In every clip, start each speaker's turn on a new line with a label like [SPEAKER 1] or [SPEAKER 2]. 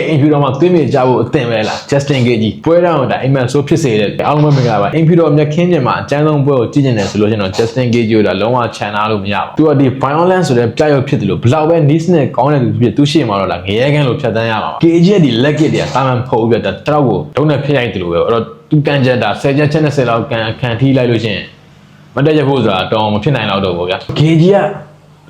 [SPEAKER 1] အင်ဖြူတော်မှာသွေးမြေကြဖို့အသင့်ပဲလား Justin Gage ပွဲတောင်ဒါအိမ်မန်ဆိုဖြစ်စေတဲ့အားလုံးပဲမင်္ဂလာပါအင်ဖြူတော်မြက်ခင်းပြင်မှာအကျန်းဆုံးပွဲကိုကြည့်နေတယ်ဆိုလို့ကျွန်တော် Justin Gage ကိုဒါလုံးဝချန်ထားလို့မရပါဘူးသူကဒီ violence ဆိုတဲ့ပြရုပ်ဖြစ်တယ်လို့ဘလောက်ပဲ nice နဲ့ကောင်းတဲ့သူဖြစ်သူရှေ့မှာတော့လာငရဲကန်းလို့ဖြတ်တန်းရမှာပါ Gage ရဲ့ဒီ leg kick တွေကတာမန်ဖုံးပြတာတောက်ကိုဒုံနဲ့ဖျက်ရိုက်တယ်လို့ပဲအဲ့တော့သူကန်ချက်ဒါ10ချက်20လောက်ကန်ခံထိလိုက်လို့ရှင်မတက်ရဖို့ဆိုတာတော့မဖြစ်နိုင်တော့ဘူးဗျာ Gage က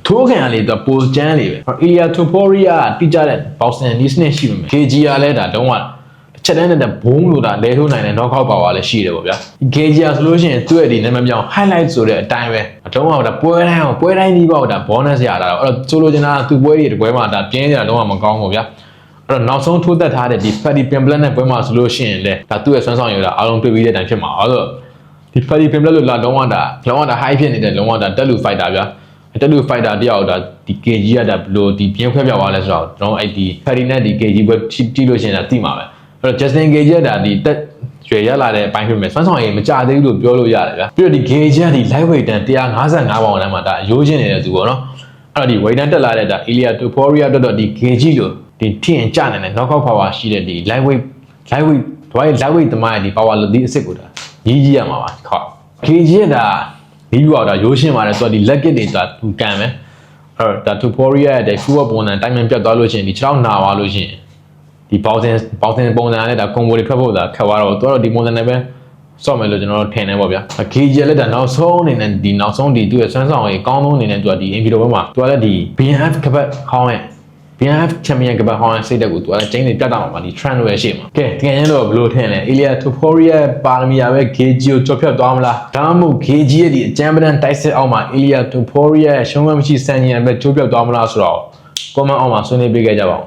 [SPEAKER 1] ထိုးခံရလေတော့ပိုချမ်းလေပဲ။ Ilya Topuria တိကျတဲ့ boxing niche နဲ့ရှိမှာ။ KG ကလည်းဒါတုံးကတစ်ချက်တန်းနဲ့ဘုံလို့ဒါလဲထိုးနိုင်တဲ့ knockout power လည်းရှိတယ်ပေါ့ဗျာ။ KG ကဆိုလို့ရှိရင်သူ့ရဲ့ဒီနာမည်ပြောင်း highlight ဆိုတဲ့အတိုင်းပဲအတုံးကဒါပွဲတိုင်းဒီပေါ့ဒါ bonus ရတာတော့အဲ့တော့ဆိုလိုချင်တာသူ့ပွဲတွေတပွဲမှာဒါပြင်းနေတာတော့မကောင်းဘူးဗျာ။အဲ့တော့နောက်ဆုံးထိုးသက်ထားတဲ့ဒီ Paddy Pimblett နဲ့ပွဲမှာဆိုလို့ရှိရင်လည်းဒါသူ့ရဲ့ဆွမ်းဆောင်ရည်ဒါအားလုံးတွေ့ပြီးတဲ့အတိုင်းဖြစ်မှာ။အဲ့တော့ဒီ Paddy Pimblett လို့လာတော့ကဒါ high ဖြစ်နေတဲ့လုံးဝဒါတက်လူ fighter ဗျာ။တက်လူ fighter တယောက်ဒါဒီ KG ကဒါဘလို့ဒီပြင်းခွဲပြောက်သွားလဲဆိုတော့ကျွန်တော်အဲ့ဒီ Paddy နဲ့ဒီ KG ပွဲကြည့်လို့ရှိရင်ဒါသိမှာပဲအဲ့တော့ Justin Gage ကဒါဒီတက်ရွယ်ရလာတဲ့အပိုင်းဖြစ်မယ်ဆွမ်းဆောင်ရည်မကြသေးဘူးလို့ပြောလို့ရတယ်ဗျာပြီးတော့ဒီ Gage ကဒီ lightweight တန်155ပေါင်တန်းမှာဒါရိုးချင်းနေတဲ့သူပေါ့နော်အဲ့တော့ဒီ weight တန်းတက်လာတဲ့ဒါ Ilya Topuria တော့ဒီ Gage လို့ဒီထင်ကြနေတဲ့ knockout power ရှိတဲ့ဒီ lightweight သမားရဲ့ဒီ power လို့ဒီအစ်စ်ကိုဒါကြီးရမှာပါခေါ Gage ကဒါဒီလိုတော့ရိုးရှင်းပါတယ်သူကဒီ leg kick တွေသူကန်မယ်အဲ့တော့ဒါ Topuria ရဲ့ဒီ full up ပုံစံတိုင်းမှပြတ်သွားလို့ရှိရင်ဒီ6နာသွားလို့ရှိရင်ဒီ boxing ပုံစံနဲ့ဒါ combo တွေထွက်ဖို့ဒါခက်သွားတော့သူကတော့ဒီပုံစံနဲ့ပဲစော့မယ်လို့ကျွန်တော်တို့ထင်နေပေါ့ဗျာ Gage လည်းဒါနောက်ဆုံးအနေနဲ့ဒီနောက်ဆုံးဒီသူ့ရဲ့ဆွမ်းဆောင်ရည်ကောင်းဆုံးအနေနဲ့သူကဒီ Enfield ဘက်မှာသူကလည်းဒီ BNF ကပတ်ဟောင်းရဲ့ BNF champion ကပတ်ဟောင်းရဲ့စိတ်တက်ကိုသူကလည်းကျင်းနေပြတ်တာမှာဒီ trend တွေရှိမှာကဲတကယ်ရင်တော့ဘယ်လိုထင်လဲ Ilya Topuria ပါရမီယာပဲ Gage ကိုကြော်ဖြတ်သွားမလားဒါမှမဟုတ် Gage ရဲ့ဒီအကြမ်းပတမ်းတိုက်စစ်အောက်မှာ Ilya Topuria ရဲ့ရှုံးမမရှိစံညံပဲကြော်ဖြတ်သွားမလားဆိုတော့ comment အောက်မှာဆွေးနွေးပေးခဲ့ကြပါဦး